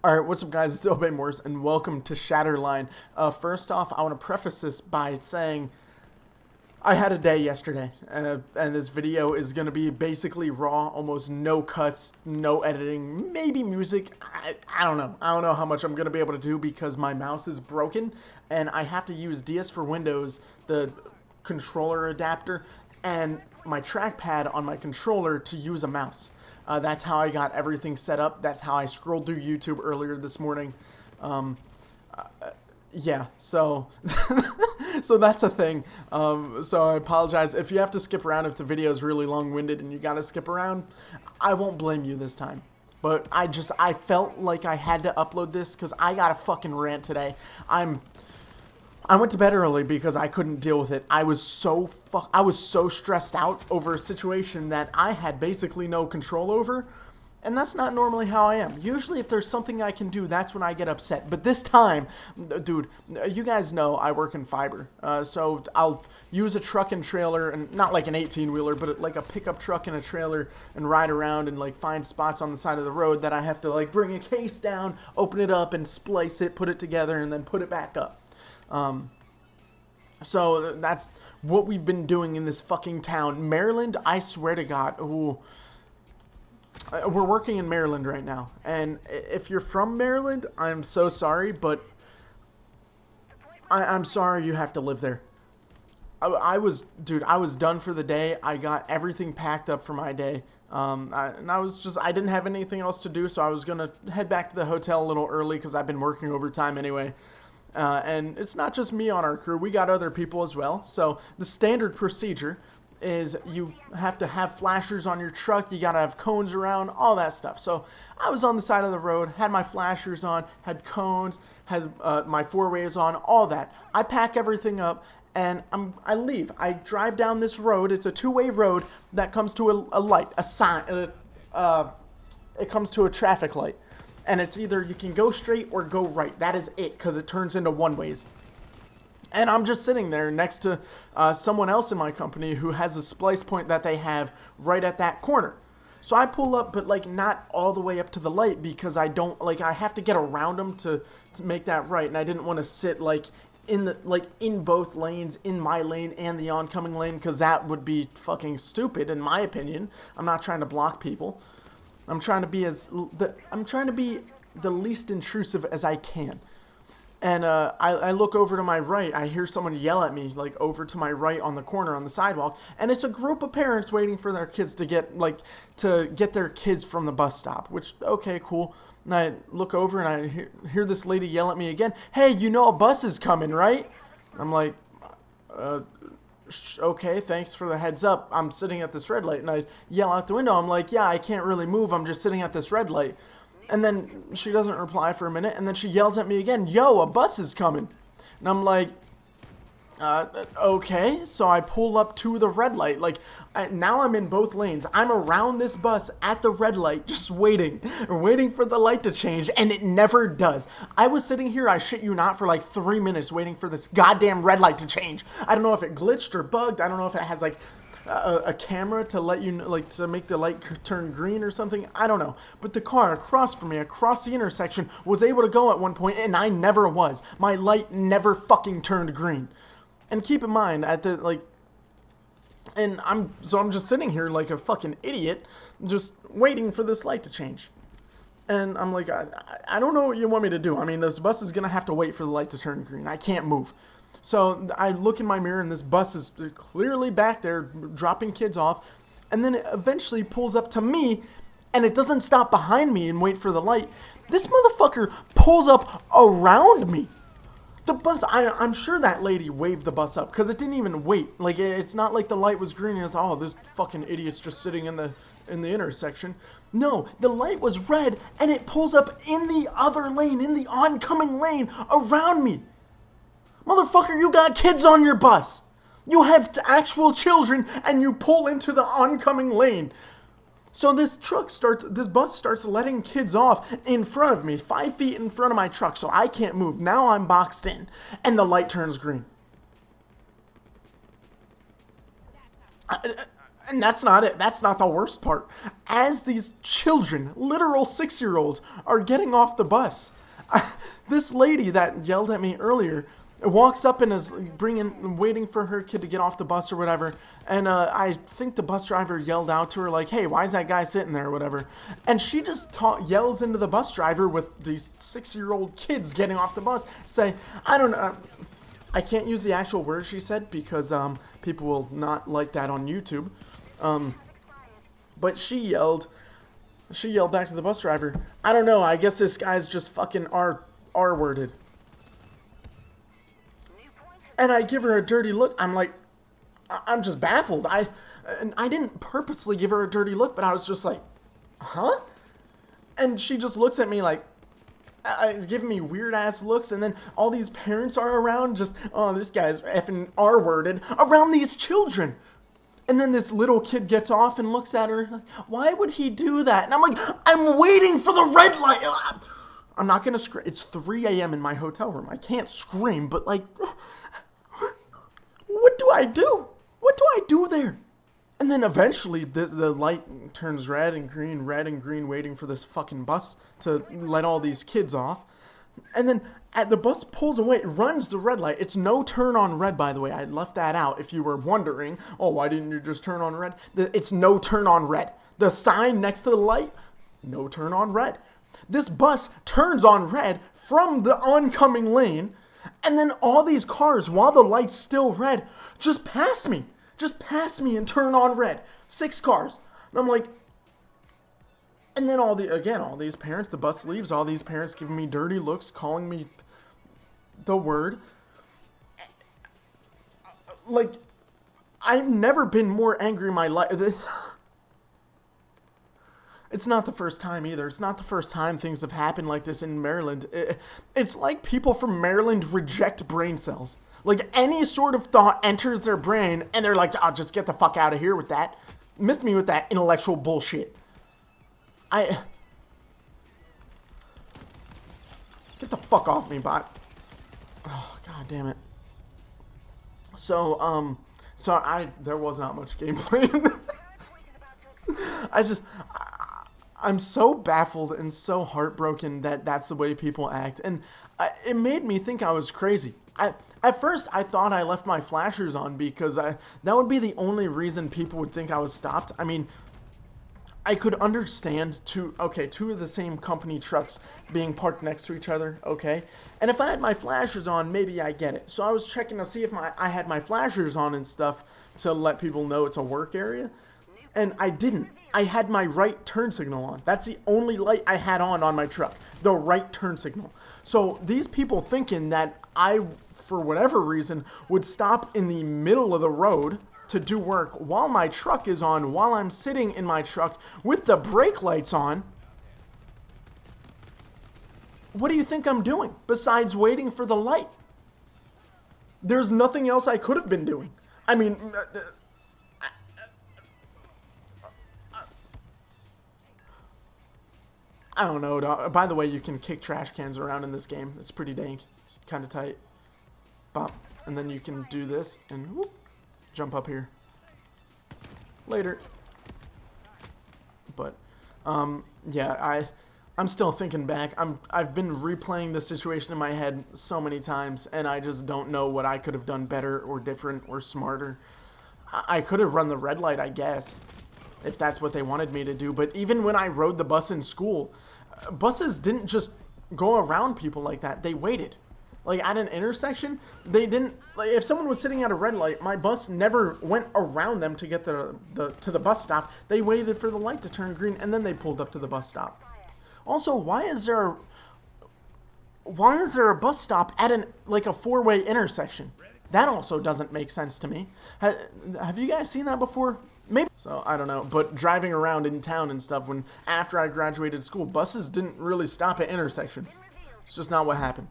Alright, what's up guys, it's Obey Morse, and welcome to Shatterline. First off, I want to preface this by saying I had a day yesterday, and this video is going to be basically raw, almost no cuts, no editing, maybe music. I don't know. I don't know how much I'm going to be able to do because my mouse is broken, and I have to use DS for Windows, the controller adapter, and my trackpad on my controller to use a mouse. That's how I got everything set up. That's how I scrolled through YouTube earlier this morning. Yeah, so so that's a thing. So I apologize if you have to skip around if the video is really long-winded and you gotta skip around. I won't blame you this time. But I felt like I had to upload this because I got a fucking rant today. I went to bed early because I couldn't deal with it. I was so stressed out over a situation that I had basically no control over, and that's not normally how I am. Usually if there's something I can do, that's when I get upset. But this time, dude, you guys know I work in fiber. So I'll use a truck and trailer, and not like an 18-wheeler, but like a pickup truck and a trailer, and ride around and like find spots on the side of the road that I have to like bring a case down, open it up and splice it, put it together, and then put it back up. So that's what we've been doing in this fucking town. Maryland, I swear to God. Ooh, we're working in Maryland right now. And if you're from Maryland, I'm so sorry, but I'm sorry you have to live there. I was done for the day. I got everything packed up for my day. I didn't have anything else to do, so I was going to head back to the hotel a little early because I've been working overtime anyway. And it's not just me on our crew, we got other people as well. So the standard procedure is you have to have flashers on your truck, you gotta have cones around, all that stuff. So I was on the side of the road, had my flashers on, had cones, had my four-ways on, all that. I pack everything up and I leave. I drive down this road. It's a two-way road that comes to a light, a sign. It comes to a traffic light. And it's either you can go straight or go right. That is it, because it turns into one-ways. And I'm just sitting there next to someone else in my company who has a splice point that they have right at that corner. So I pull up, but like not all the way up to the light because I have to get around them to make that right. And I didn't want to sit in both lanes, in my lane and the oncoming lane, because that would be fucking stupid in my opinion. I'm not trying to block people. I'm trying to be the least intrusive as I can. And I look over to my right. I hear someone yell at me, like over to my right on the corner on the sidewalk. And it's a group of parents waiting for their kids to get their kids from the bus stop. Which, okay, cool. And I look over and I hear this lady yell at me again. Hey, you know a bus is coming, right? I'm like, okay, thanks for the heads up. I'm sitting at this red light, and I yell out the window. I'm like, yeah, I can't really move. I'm just sitting at this red light. And then she doesn't reply for a minute, and then she yells at me again, yo, a bus is coming. And I'm like, okay. So I pull up to the red light. Now I'm in both lanes. I'm around this bus at the red light, just waiting for the light to change, and it never does. I was sitting here, I shit you not, for like 3 minutes waiting for this goddamn red light to change. I don't know if it glitched or bugged. I don't know if it has like a camera to let you know, like to make the light turn green or something. I don't know. But the car across from me, across the intersection, was able to go at one point, and I never was. My light never fucking turned green. And keep in mind, I'm just sitting here like a fucking idiot, just waiting for this light to change. And I'm like, I don't know what you want me to do. I mean, this bus is gonna have to wait for the light to turn green. I can't move. So I look in my mirror, and this bus is clearly back there, dropping kids off, and then it eventually pulls up to me, and it doesn't stop behind me and wait for the light. This motherfucker pulls up around me. The bus, I'm sure that lady waved the bus up because it didn't even wait. Like, it's not like the light was green and it's, oh, this fucking idiot's just sitting in the intersection. No, the light was red and it pulls up in the other lane, in the oncoming lane around me. Motherfucker, you got kids on your bus. You have actual children and you pull into the oncoming lane. So this bus starts letting kids off in front of me, 5 feet in front of my truck, so I can't move. Now I'm boxed in, and the light turns green. And that's not it. That's not the worst part. As these children, literal 6-year-olds, are getting off the bus, this lady that yelled at me earlier walks up and is waiting for her kid to get off the bus or whatever. And I think the bus driver yelled out to her like, "Hey, why is that guy sitting there?" or whatever. And she just yells into the bus driver with these 6-year-old kids getting off the bus, say, I don't know. I can't use the actual words she said because people will not like that on YouTube. But she yelled back to the bus driver, "I don't know, I guess this guy's just fucking R-worded." And I give her a dirty look. I'm like, I'm just baffled. And I didn't purposely give her a dirty look, but I was just like, huh? And she just looks at me like, giving me weird ass looks, and then all these parents are around just, oh, this guy's effing R-worded around these children. And then this little kid gets off and looks at her like, why would he do that? And I'm like, I'm waiting for the red light. I'm not gonna scream. It's 3 a.m. in my hotel room. I can't scream, but like, what do I do? What do I do there? And then eventually the light turns red and green, waiting for this fucking bus to let all these kids off. And then the bus pulls away, runs the red light. It's no turn on red, by the way. I left that out if you were wondering. Oh, why didn't you just turn on red? It's no turn on red. The sign next to the light, no turn on red. This bus turns on red from the oncoming lane, and then all these cars, while the light's still red, just pass me. Just pass me and turn on red. 6 cars. And I'm like, and then all these parents, the bus leaves, all these parents giving me dirty looks, calling me the word. Like, I've never been more angry in my life. It's not the first time either. It's not the first time things have happened like this in Maryland. It's like people from Maryland reject brain cells. Like, any sort of thought enters their brain, and they're like, "I'll just get the fuck out of here with that." Missed me with that intellectual bullshit. Get the fuck off me, bot. Oh, god damn it. So, there was not much gameplay in this. I'm so baffled and so heartbroken that that's the way people act. And it made me think I was crazy. At first, I thought I left my flashers on because that would be the only reason people would think I was stopped. I mean, I could understand two of the same company trucks being parked next to each other, okay? And if I had my flashers on, maybe I get it. So I was checking to see if I had my flashers on and stuff to let people know it's a work area. And I didn't. I had my right turn signal on. That's the only light I had on my truck. The right turn signal. So these people thinking that I, for whatever reason, would stop in the middle of the road to do work while my truck is on, while I'm sitting in my truck with the brake lights on. What do you think I'm doing besides waiting for the light? There's nothing else I could have been doing. I mean, I don't know, dog. By the way, you can kick trash cans around in this game. It's pretty dank. It's kind of tight. Bop. And then you can do this and whoop, jump up here. Later. But, yeah, I'm still thinking back. I've been replaying the situation in my head so many times, and I just don't know what I could have done better or different or smarter. I could have run the red light, I guess, if that's what they wanted me to do. But even when I rode the bus in school, buses didn't just go around people like that. They waited. Like, at an intersection, they didn't, like, if someone was sitting at a red light, my bus never went around them to get to the bus stop. They waited for the light to turn green, and then they pulled up to the bus stop. Also, why is there a bus stop at a 4-way intersection? That also doesn't make sense to me. Have you guys seen that before? Maybe. So, I don't know. But driving around in town and stuff, after I graduated school, buses didn't really stop at intersections. It's just not what happened.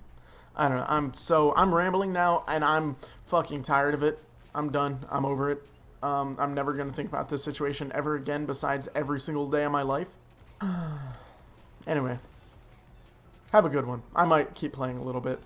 I don't know. I'm rambling now, and I'm fucking tired of it. I'm done. I'm over it. I'm never going to think about this situation ever again besides every single day of my life. Anyway. Have a good one. I might keep playing a little bit.